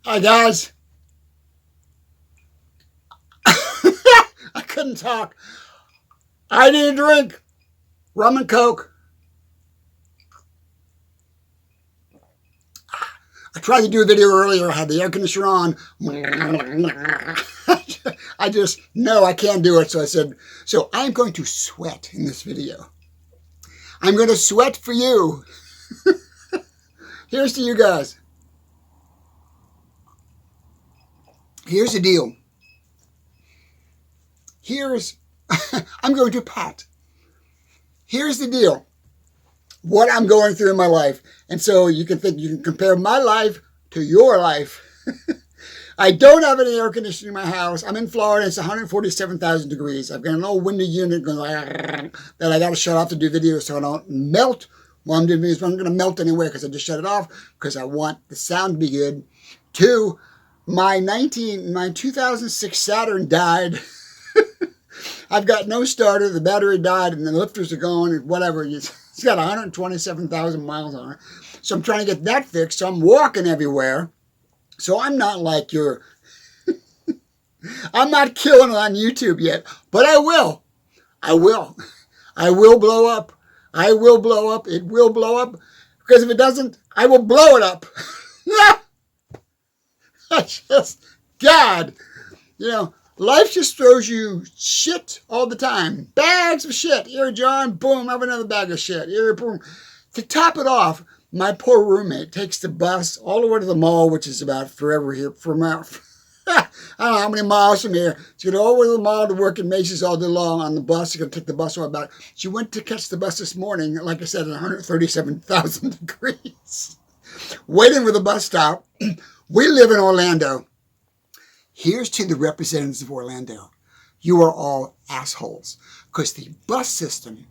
Hi, guys. I couldn't talk. I need a drink. Rum and Coke. I tried to do a video earlier. I had the air conditioner on. I just, no, I can't do it. So I said, so I'm going to sweat in this video. I'm going to sweat for you. Here's to you guys. Here's the deal. I'm going to pat. Here's the deal. What I'm going through in my life. And so you can compare my life to your life. I don't have any air conditioning in my house. I'm in Florida. It's 147,000 degrees. I've got an old window unit going that I got to shut off to do videos so I don't melt while I'm doing videos. But I'm going to melt anyway because I just shut it off because I want the sound to be good. Two, my 2006 Saturn died. I've got no starter. The battery died and the lifters are going and whatever. It's got 127,000 miles on it. So I'm trying to get that fixed. So I'm walking everywhere. So I'm not like I'm not killing it on YouTube yet, but I will. I will. I will blow up. I will blow up. It will blow up. Because if it doesn't, I will blow it up. I just, God, life just throws you shit all the time. Bags of shit. Here, John, boom, have another bag of shit. Here, boom. To top it off, my poor roommate takes the bus all the way to the mall, which is about forever here from out. I don't know how many miles from here. She go all the way to the mall to work in Macy's all day long on the bus. She's going to take the bus all back. She went to catch the bus this morning, like I said, at 137,000 degrees. Waiting for the bus stop. We live in Orlando. Here's to the representatives of Orlando. You are all assholes. Because the bus system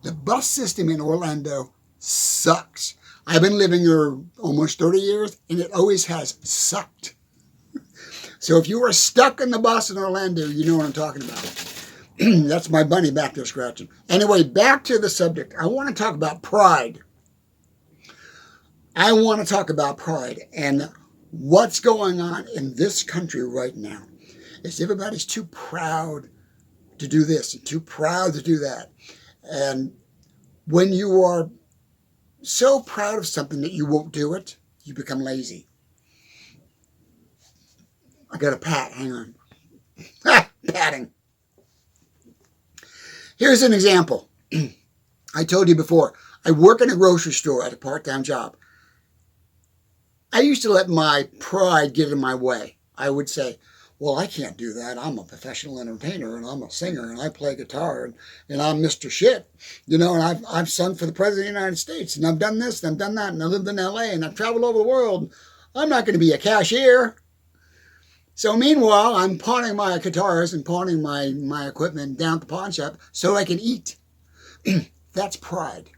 in Orlando sucks. I've been living here almost 30 years, and it always has sucked. So if you are stuck in the bus in Orlando, you know what I'm talking about. That's my bunny back there scratching. Anyway, back to the subject. I want to talk about pride. I want to talk about pride and what's going on in this country right now. Is everybody's too proud to do this and too proud to do that. And when you are so proud of something that you won't do it, you become lazy. I got a pat. Hang on. Patting. Here's an example. I told you before, I work in a grocery store at a part-time job. I used to let my pride get in my way. I would say, well, I can't do that. I'm a professional entertainer and I'm a singer and I play guitar and I'm Mr. Shit. And I've sung for the President of the United States and I've done this and I've done that and I lived in LA and I've traveled over the world. I'm not going to be a cashier. So meanwhile, I'm pawning my guitars and pawning my equipment down at the pawn shop so I can eat. That's pride.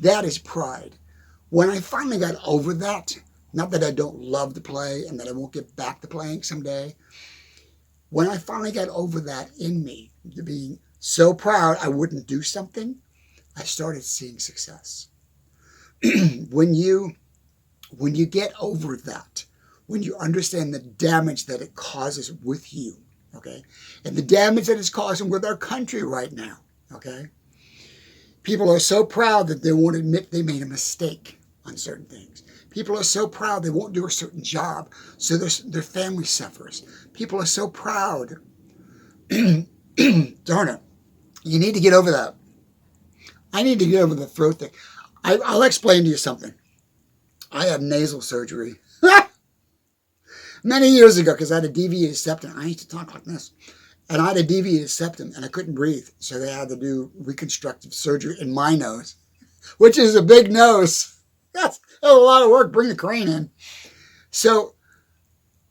That is pride. When I finally got over that, not that I don't love to play and that I won't get back to playing someday, when I finally got over that in me, to being so proud I wouldn't do something, I started seeing success. When you get over that, when you understand the damage that it causes with you, okay, and the damage that it's causing with our country right now, okay, people are so proud that they won't admit they made a mistake on certain things. People are so proud they won't do a certain job, so their family suffers. People are so proud. Darn it. You need to get over that. I need to get over the throat thing. I'll explain to you something. I had nasal surgery many years ago because I had a deviated septum. I used to talk like this. And I had a deviated septum and I couldn't breathe. So they had to do reconstructive surgery in my nose, which is a big nose. That's a lot of work. Bring the crane in. So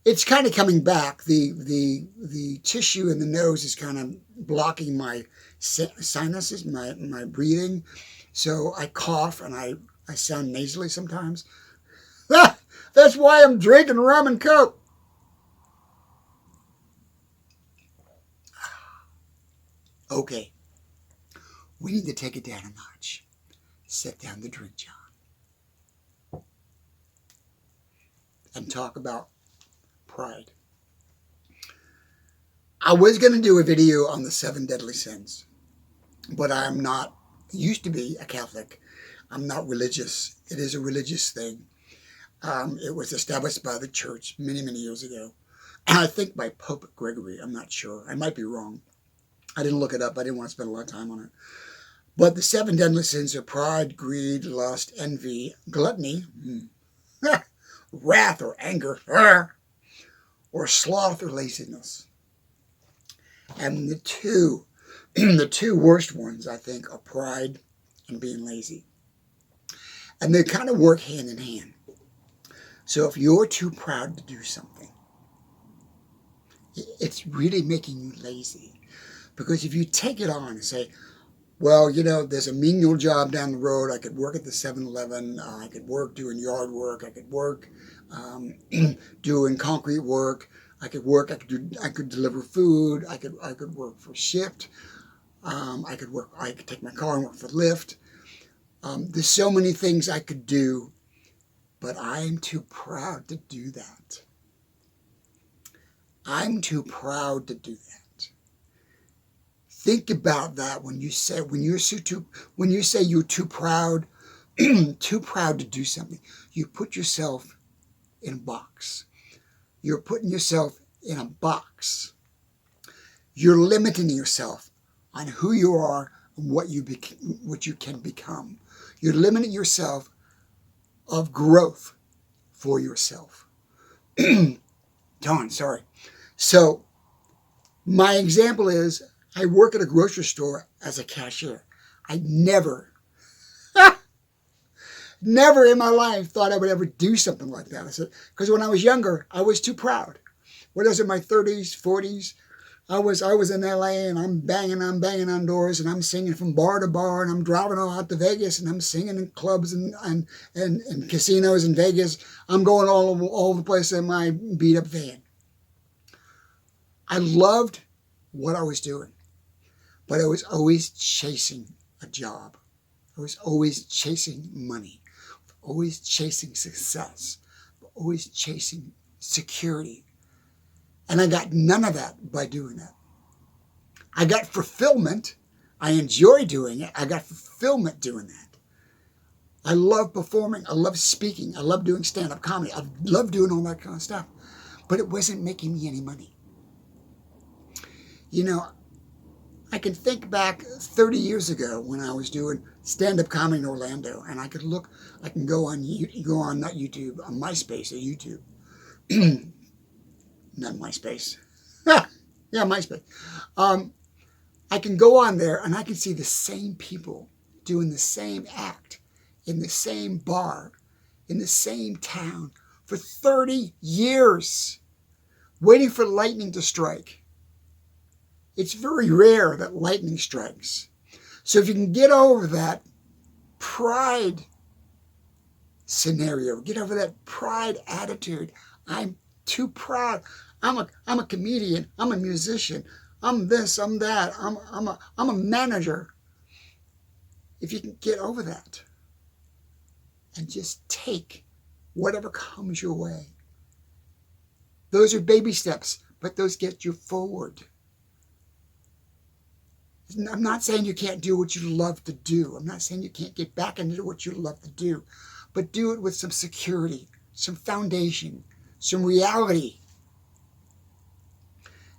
it's kind of coming back. The tissue in the nose is kind of blocking my sinuses, my breathing. So I cough and I sound nasally sometimes. That's why I'm drinking rum and Coke. Okay, we need to take it down a notch. Set down the drink, John. and talk about pride. I was going to do a video on the 7 deadly sins, but I'm not, used to be a Catholic. I'm not religious. It is a religious thing. It was established by the church many, many years ago. And I think by Pope Gregory. I'm not sure. I might be wrong. I didn't look it up. I didn't want to spend a lot of time on it. But the 7 deadly sins are pride, greed, lust, envy, gluttony, wrath or anger, or sloth or laziness. And the two worst ones, I think, are pride and being lazy. And they kind of work hand in hand. So if you're too proud to do something, it's really making you lazy. Because if you take it on and say, well, you know, there's a menial job down the road. I could work at the 7-Eleven. I could work doing yard work. I could work doing concrete work. I could deliver food. I could work for Shift. I could take my car and work for Lyft. There's so many things I could do, but I'm too proud to do that. I'm too proud to do that. Think about that when you say you're too proud, too proud to do something. You put yourself in a box. You're putting yourself in a box. You're limiting yourself on who you are and what you can become. You're limiting yourself of growth for yourself. Darn, sorry. So my example is I work at a grocery store as a cashier. I never in my life thought I would ever do something like that. I said, because when I was younger, I was too proud. When I was in my 30s, 40s, I was in LA and I'm banging on doors and I'm singing from bar to bar and I'm driving all out to Vegas and I'm singing in clubs and casinos in Vegas. I'm going all the place in my beat up van. I loved what I was doing, but I was always chasing a job. I was always chasing money, always chasing success, always chasing security. And I got none of that by doing that. I got fulfillment. I enjoy doing it. I got fulfillment doing that. I love performing. I love speaking. I love doing stand-up comedy. I love doing all that kind of stuff. But it wasn't making me any money. You know, I can think back 30 years ago when I was doing stand-up comedy in Orlando, and I can go on not YouTube, on MySpace or YouTube. Not MySpace. Yeah, MySpace. I can go on there and I can see the same people doing the same act in the same bar, in the same town for 30 years, waiting for lightning to strike. It's very rare that lightning strikes. So if you can get over that pride scenario, get over that pride attitude, I'm too proud. I'm a comedian. I'm a musician. I'm this. I'm that. I'm a manager. If you can get over that and just take whatever comes your way, those are baby steps, but those get you forward. I'm not saying you can't do what you love to do. I'm not saying you can't get back into what you love to do, but do it with some security, some foundation, some reality.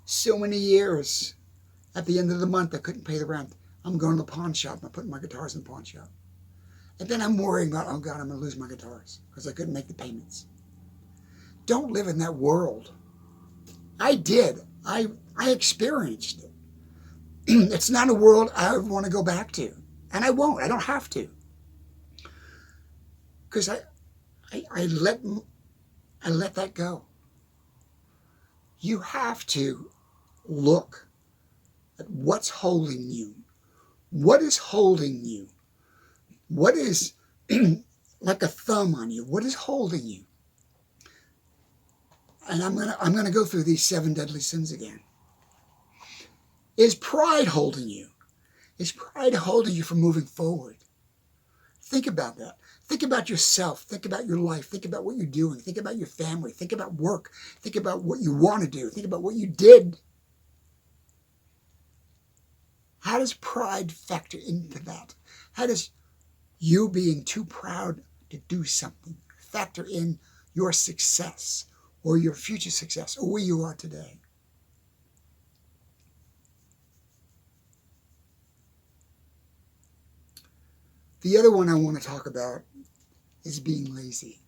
So many years, at the end of the month, I couldn't pay the rent. I'm going to the pawn shop. I'm putting my guitars in the pawn shop. And then I'm worrying about, oh God, I'm going to lose my guitars because I couldn't make the payments. Don't live in that world. I did. I experienced it. It's not a world I want to go back to. And I won't. I don't have to. Because I let that go. You have to look at what's holding you. What is holding you? What is like a thumb on you? What is holding you? And I'm gonna go through these 7 deadly sins again. Is pride holding you? Is pride holding you from moving forward? Think about that. Think about yourself. Think about your life. Think about what you're doing. Think about your family. Think about work. Think about what you want to do. Think about what you did. How does pride factor into that? How does you being too proud to do something factor in your success or your future success or where you are today? The other one I want to talk about is being lazy.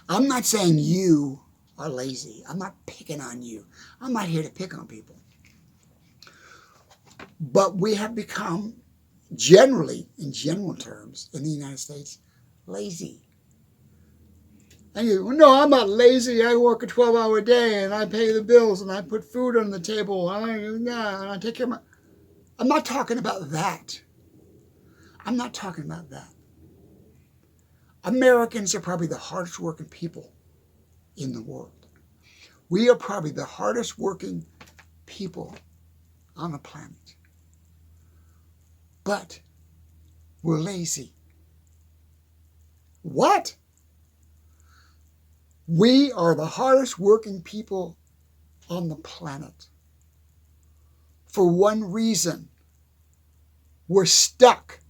I'm not saying you are lazy. I'm not picking on you. I'm not here to pick on people. But we have become, generally, in general terms, in the United States, lazy. And you, no, I'm not lazy. I work a 12-hour day and I pay the bills and I put food on the table and I take care of my... I'm not talking about that. I'm not talking about that. Americans are probably the hardest working people in the world. We are probably the hardest working people on the planet. But we're lazy. What? We are the hardest working people on the planet. For one reason. We're stuck.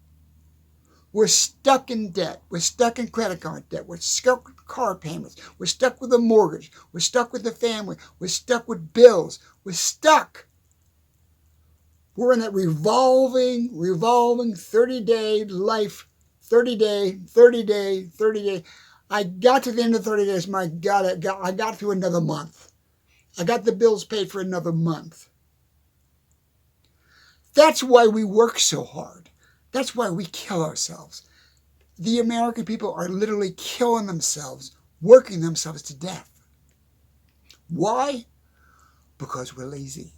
We're stuck in debt. We're stuck in credit card debt. We're stuck with car payments. We're stuck with a mortgage. We're stuck with the family. We're stuck with bills. We're stuck. We're in that revolving 30-day life. 30 day. I got to the end of 30 days. My God, I got through another month. I got the bills paid for another month. That's why we work so hard. That's why we kill ourselves. The American people are literally killing themselves, working themselves to death. Why? Because we're lazy.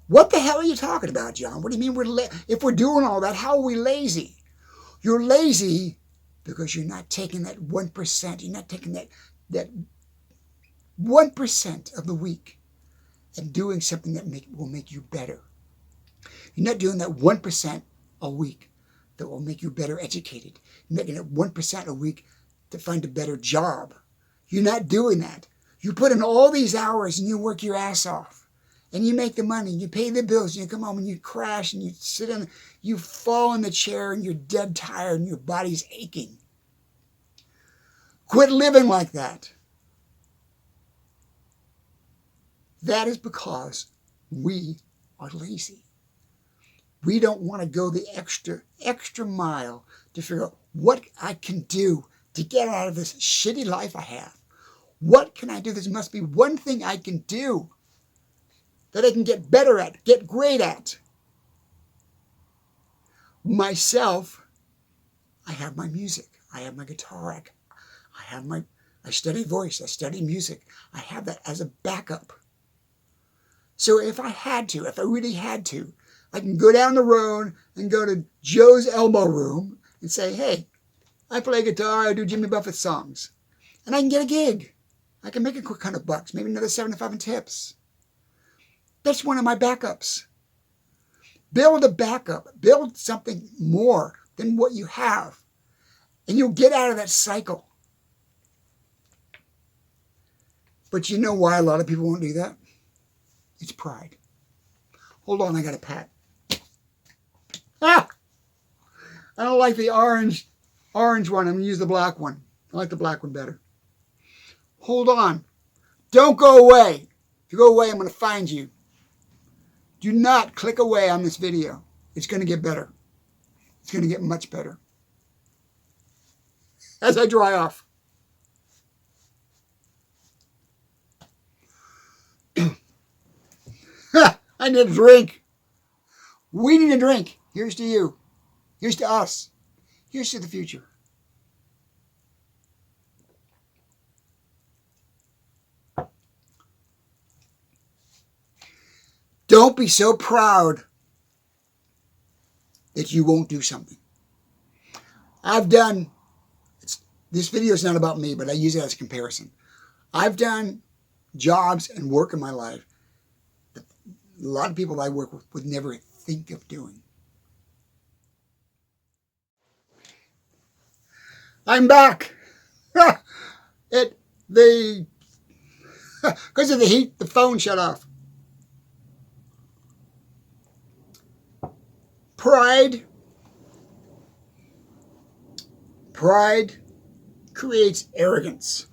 What the hell are you talking about, John? What do you mean if we're doing all that, how are we lazy? You're lazy because you're not taking that 1%. You're not taking that 1% of the week and doing something that will make you better. You're not doing that 1% a week that will make you better educated. You're making it 1% a week to find a better job. You're not doing that. You put in all these hours and you work your ass off. And you make the money, and you pay the bills, and you come home and you crash and you fall in the chair and you're dead tired and your body's aching. Quit living like that. That is because we are lazy. We don't want to go the extra mile to figure out what I can do to get out of this shitty life I have. What can I do? There must be one thing I can do that I can get better at, get great at. Myself, I have my music. I have my guitar. I study voice. I study music. I have that as a backup. So if I really had to, I can go down the road and go to Joe's Elbow Room and say, hey, I play guitar. I do Jimmy Buffett songs. And I can get a gig. I can make a quick $100, maybe another 75 in tips. That's one of my backups. Build a backup. Build something more than what you have. And you'll get out of that cycle. But you know why a lot of people won't do that? It's pride. Hold on, I got a pat. Ah! I don't like the orange one. I'm going to use the black one. I like the black one better. Hold on. Don't go away. If you go away, I'm going to find you. Do not click away on this video. It's going to get better. It's going to get much better. As I dry off. I need a drink. We need a drink. Here's to you. Here's to us. Here's to the future. Don't be so proud that you won't do something. This video is not about me, but I use it as a comparison. I've done jobs and work in my life that a lot of people I work with would never think of doing. I'm back. Because of the heat, the phone shut off. Pride creates arrogance.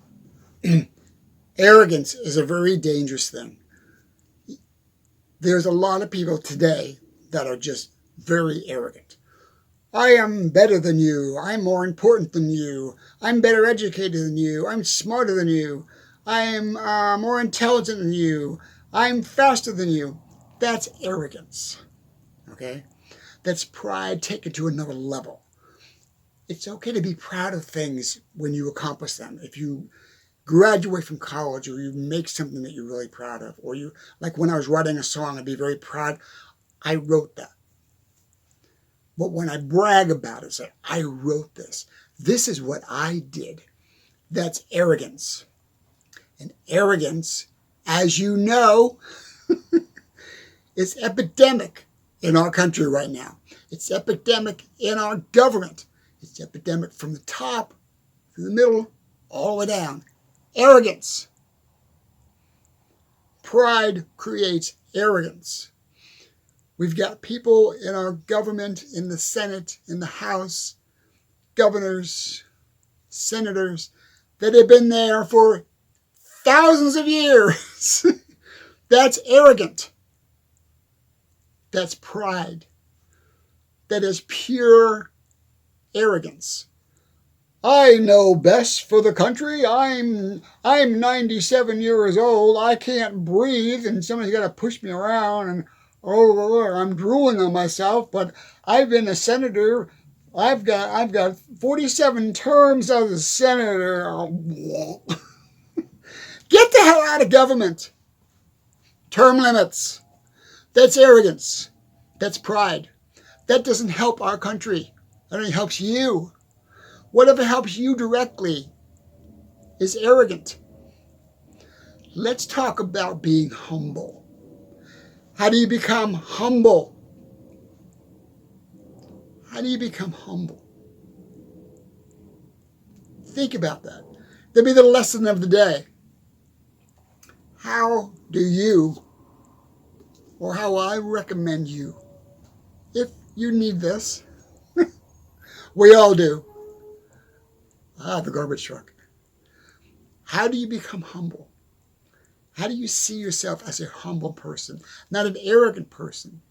Arrogance is a very dangerous thing. There's a lot of people today that are just very arrogant. I am better than you. I'm more important than you. I'm better educated than you. I'm smarter than you. I'm more intelligent than you. I'm faster than you. That's arrogance. Okay? That's pride taken to another level. It's okay to be proud of things when you accomplish them. If you graduate from college or you make something that you're really proud of, or you, like when I was writing a song, I'd be very proud. I wrote that. But when I brag about it, say, I wrote this. This is what I did. That's arrogance. And arrogance, as you know, is epidemic in our country right now. It's epidemic in our government. It's epidemic from the top, through the middle, all the way down. Arrogance. Pride creates arrogance. We've got people in our government, in the Senate, in the House, governors, senators, that have been there for thousands of years. That's arrogant. That's pride. That is pure arrogance. I know best for the country. I'm 97 years old. I can't breathe, and somebody's got to push me around, and I'm drooling on myself. But I've been a senator. I've got 47 terms as a senator. Get the hell out of government. Term limits. That's arrogance. That's pride. That doesn't help our country. That only helps you. Whatever helps you directly is arrogant. Let's talk about being humble. How do you become humble? How do you become humble? Think about that. That'll be the lesson of the day. How do you, or how I recommend you, if you need this, we all do. The garbage truck. How do you become humble? How do you see yourself as a humble person? Not an arrogant person.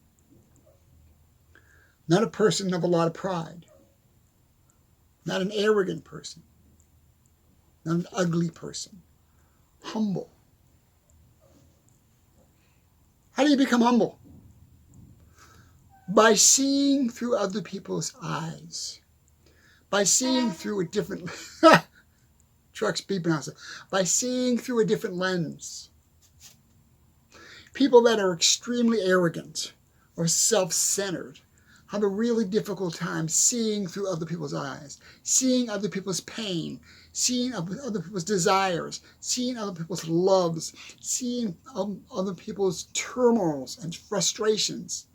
Not a person of a lot of pride. Not an arrogant person. Not an ugly person. Humble. How do you become humble? By seeing through other people's eyes. By seeing through a different... Truck's beeping outside. By seeing through a different lens. People that are extremely arrogant or self-centered have a really difficult time seeing through other people's eyes, seeing other people's pain, seeing other people's desires, seeing other people's loves, seeing other people's turmoils and frustrations,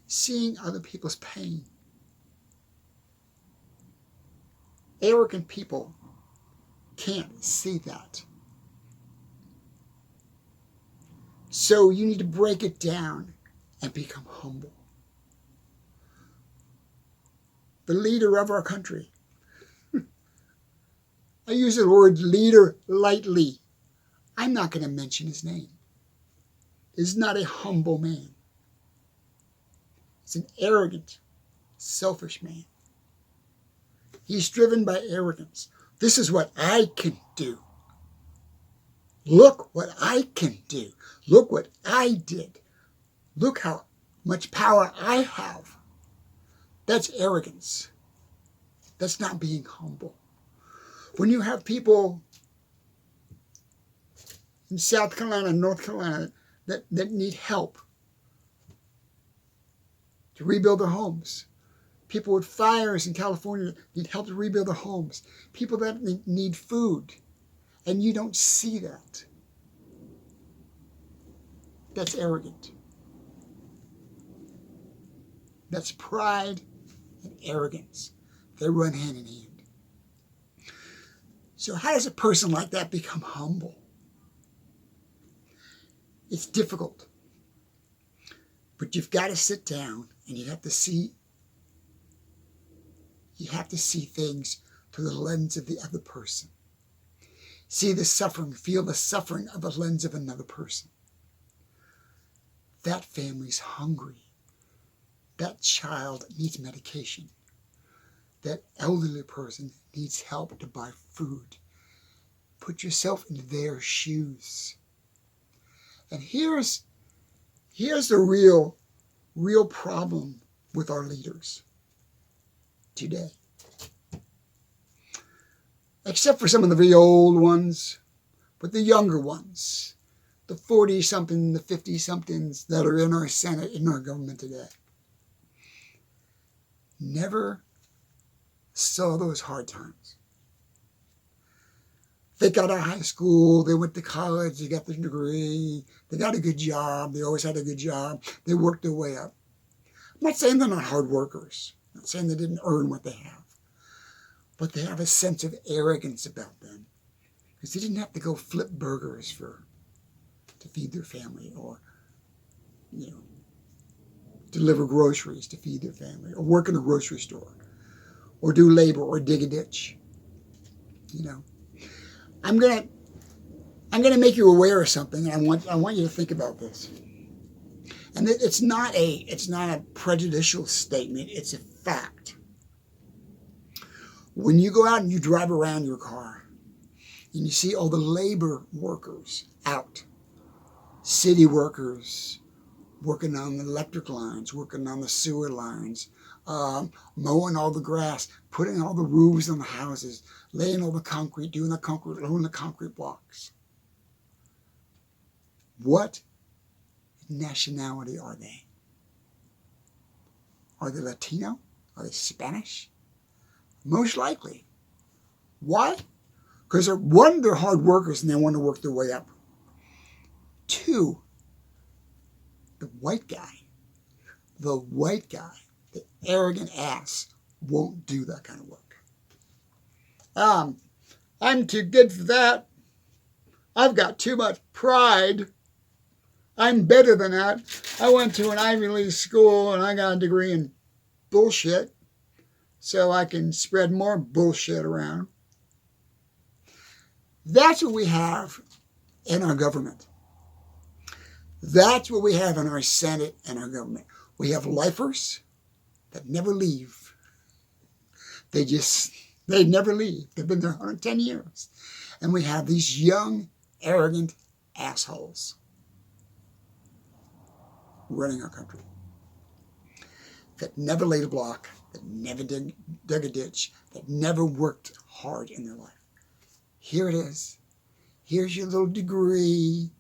seeing other people's pain. Arrogant people can't see that. So you need to break it down and become humble. The leader of our country. I use the word leader lightly. I'm not going to mention his name. Is not a humble man. He's an arrogant, selfish man. He's driven by arrogance. This is what I can do. Look what I can do. Look what I did. Look how much power I have. That's arrogance. That's not being humble. When you have people in South Carolina and North Carolina that need help to rebuild their homes, people with fires in California need help to rebuild their homes, people that need food, and you don't see that. That's arrogant. That's pride and arrogance. They run hand in hand. So how does a person like that become humble? It's difficult. But you've got to sit down and you have to see things through the lens of the other person. See the suffering, feel the suffering of the lens of another person. That family's hungry. That child needs medication. That elderly person needs help to buy food. Put yourself in their shoes. And here's the real problem with our leaders today. Except for some of the very old ones, but the younger ones, the 40-something, the 50-somethings that are in our Senate, in our government today, never saw those hard times. They got out of high school, they went to college, they got their degree, they got a good job, they always had a good job, they worked their way up. I'm not saying they're not hard workers, I'm not saying they didn't earn what they have, but they have a sense of arrogance about them because they didn't have to go flip burgers to feed their family, or deliver groceries to feed their family, or work in a grocery store, or do labor, or dig a ditch. I'm gonna make you aware of something, and I want you to think about this. And it's not a prejudicial statement, it's a fact. When you go out and you drive around your car and you see all the labor workers out, city workers working on the electric lines, working on the sewer lines, mowing all the grass, putting all the roofs on the houses, laying all the concrete, doing the concrete, laying the concrete blocks. What nationality are they? Are they Latino? Are they Spanish? Most likely. Why? Because one, they're hard workers and they want to work their way up. Two, the white guy, the arrogant ass, won't do that kind of work. I'm too good for that. I've got too much pride. I'm better than that. I went to an Ivy League school and I got a degree in bullshit, so I can spread more bullshit around. That's what we have in our government. That's what we have in our Senate and our government. We have lifers that never leave. They never leave. They've been there 110 years. And we have these young, arrogant assholes running our country that never laid a block, that never dug a ditch, that never worked hard in their life. Here it is. Here's your little degree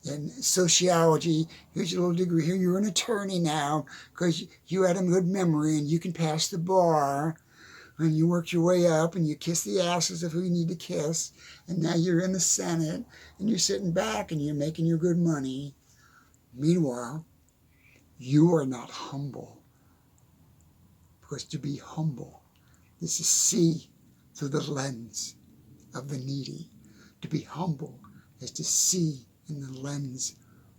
in sociology. Here's your little degree. Here you're an attorney now because you had a good memory and you can pass the bar. And you worked your way up and you kissed the asses of who you need to kiss. And now you're in the Senate and you're sitting back and you're making your good money. Meanwhile, you are not humble. Because to be humble is to see through the lens of the needy. To be humble is to see in the lens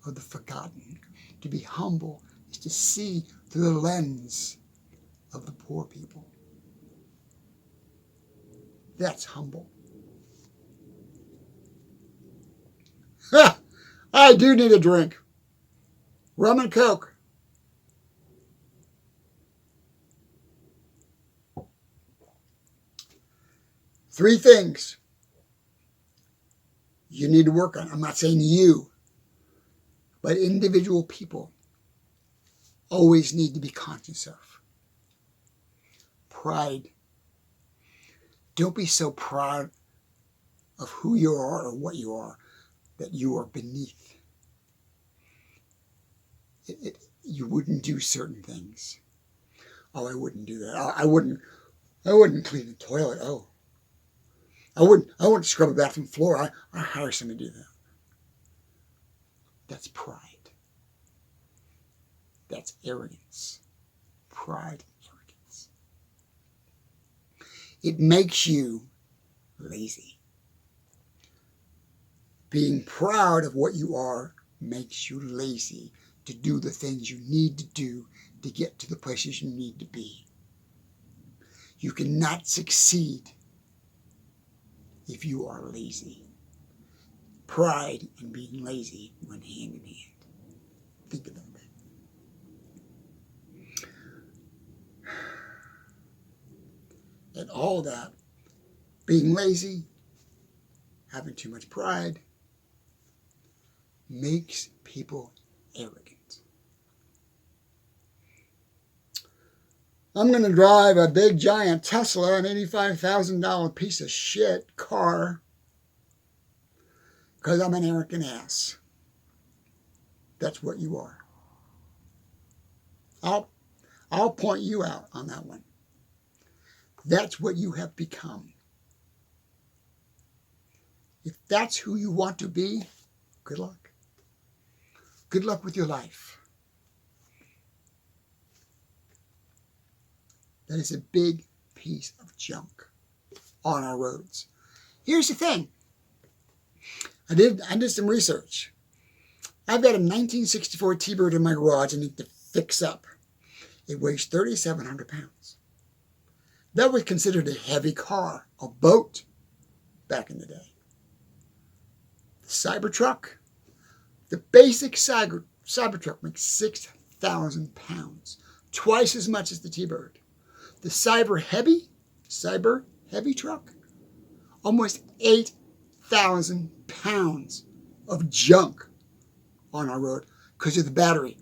of the forgotten. To be humble is to see through the lens of the poor people. That's humble. Ha! I do need a drink. Rum and Coke. Three things you need to work on. I'm not saying you, but individual people always need to be conscious of. Pride. Don't be so proud of who you are or what you are that you are beneath. You wouldn't do certain things. Oh, I wouldn't do that. I wouldn't clean the toilet. Oh, I wouldn't scrub a bathroom floor. I hire someone to do that. That's pride. That's arrogance. Pride and arrogance. It makes you lazy. Being proud of what you are makes you lazy to do the things you need to do to get to the places you need to be. You cannot succeed if you are lazy. Pride and being lazy went hand in hand. Think about that. And all that, being lazy, having too much pride, makes people arrogant. I'm going to drive a big giant Tesla, an $85,000 piece of shit car, because I'm an arrogant ass. That's what you are. I'll point you out on that one. That's what you have become. If that's who you want to be, good luck. Good luck with your life. That is a big piece of junk on our roads. Here's the thing. I did some research. I've got a 1964 T-Bird in my garage I need to fix up. It weighs 3,700 pounds. That was considered a heavy car, a boat, back in the day. The Cybertruck, the basic Cybertruck makes 6,000 pounds, twice as much as the T-Bird. The Cyber Heavy truck, almost 8,000 pounds of junk on our road because of the battery.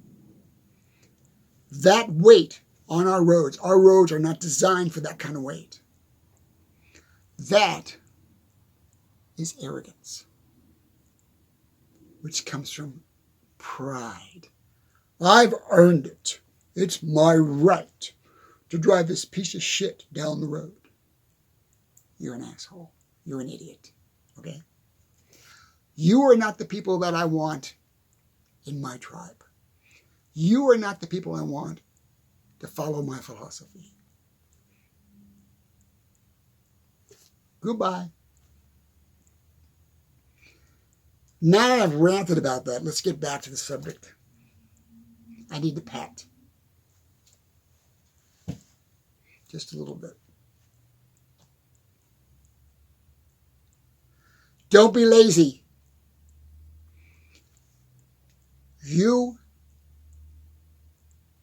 That weight on our roads are not designed for that kind of weight. That is arrogance, which comes from pride. I've earned it. It's my right to drive this piece of shit down the road. You're an asshole. You're an idiot. Okay? You are not the people that I want in my tribe. You are not the people I want to follow my philosophy. Goodbye. Now that I've ranted about that, let's get back to the subject. I need to pat. Just a little bit. Don't be lazy. You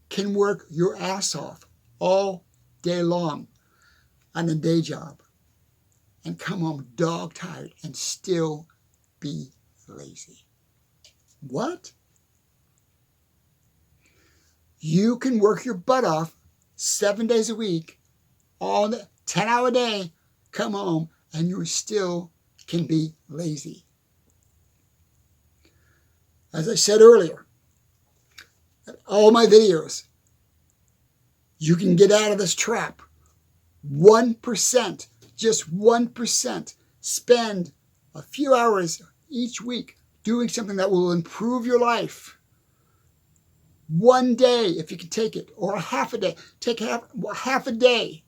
can work your ass off all day long on a day job and come home dog tired and still be lazy. What? You can work your butt off 7 days a week, all the 10-hour day, come home, and you still can be lazy. As I said earlier, all my videos, you can get out of this trap. 1%, just 1%. Spend a few hours each week doing something that will improve your life. One day, if you can take it, or a half a day. Take half a day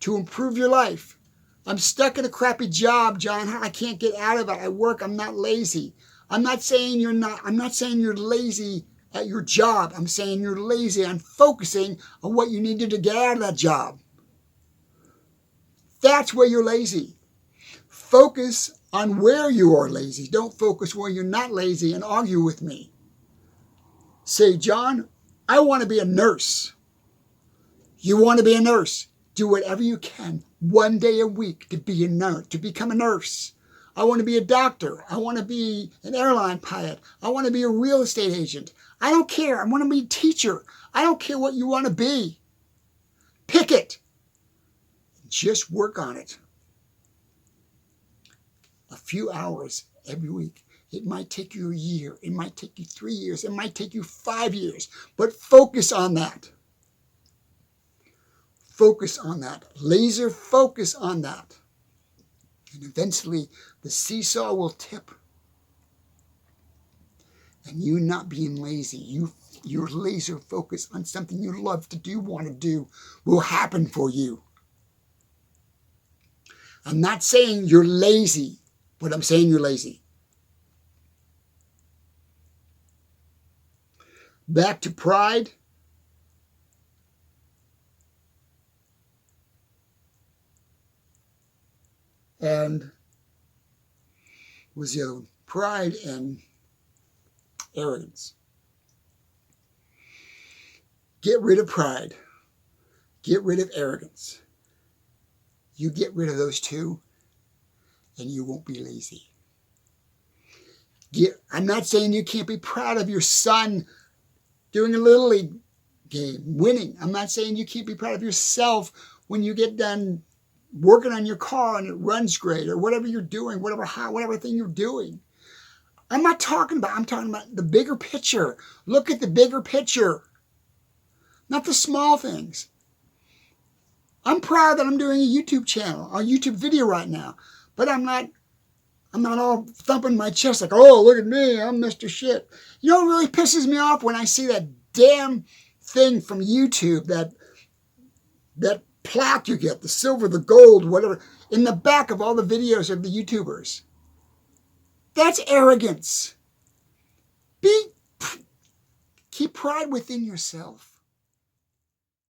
to improve your life. I'm stuck in a crappy job, John. I can't get out of it. I work. I'm not lazy. I'm not saying you're lazy at your job. I'm saying you're lazy on focusing on what you needed to get out of that job. That's where you're lazy. Focus on where you are lazy. Don't focus where you're not lazy and argue with me. Say, John, I want to be a nurse. You want to be a nurse. Do whatever you can 1 day a week to be a nurse, to become a nurse. I want to be a doctor. I want to be an airline pilot. I want to be a real estate agent. I don't care. I want to be a teacher. I don't care what you want to be. Pick it. Just work on it. A few hours every week. It might take you a year. It might take you 3 years. It might take you 5 years. But focus on that. Focus on that. Laser focus on that. And eventually the seesaw will tip. And you not being lazy, your laser focus on something you love to do, want to do, will happen for you. I'm not saying you're lazy, but I'm saying you're lazy. Back to pride. And was the other one? Pride and arrogance. Get rid of pride. Get rid of arrogance. You get rid of those two, and you won't be lazy. I'm not saying you can't be proud of your son doing a Little League game, winning. I'm not saying you can't be proud of yourself when you get done working on your car and it runs great, or whatever you're doing, whatever thing you're doing. I'm talking about the bigger picture. Look at the bigger picture, not the small things. I'm proud that I'm doing a YouTube channel, a YouTube video right now, but I'm not all thumping my chest like, oh, look at me, I'm Mr. Shit. You know what really pisses me off? When I see that damn thing from YouTube, that plaque you get, the silver, the gold, whatever, in the back of all the videos of the YouTubers. That's arrogance. Keep pride within yourself.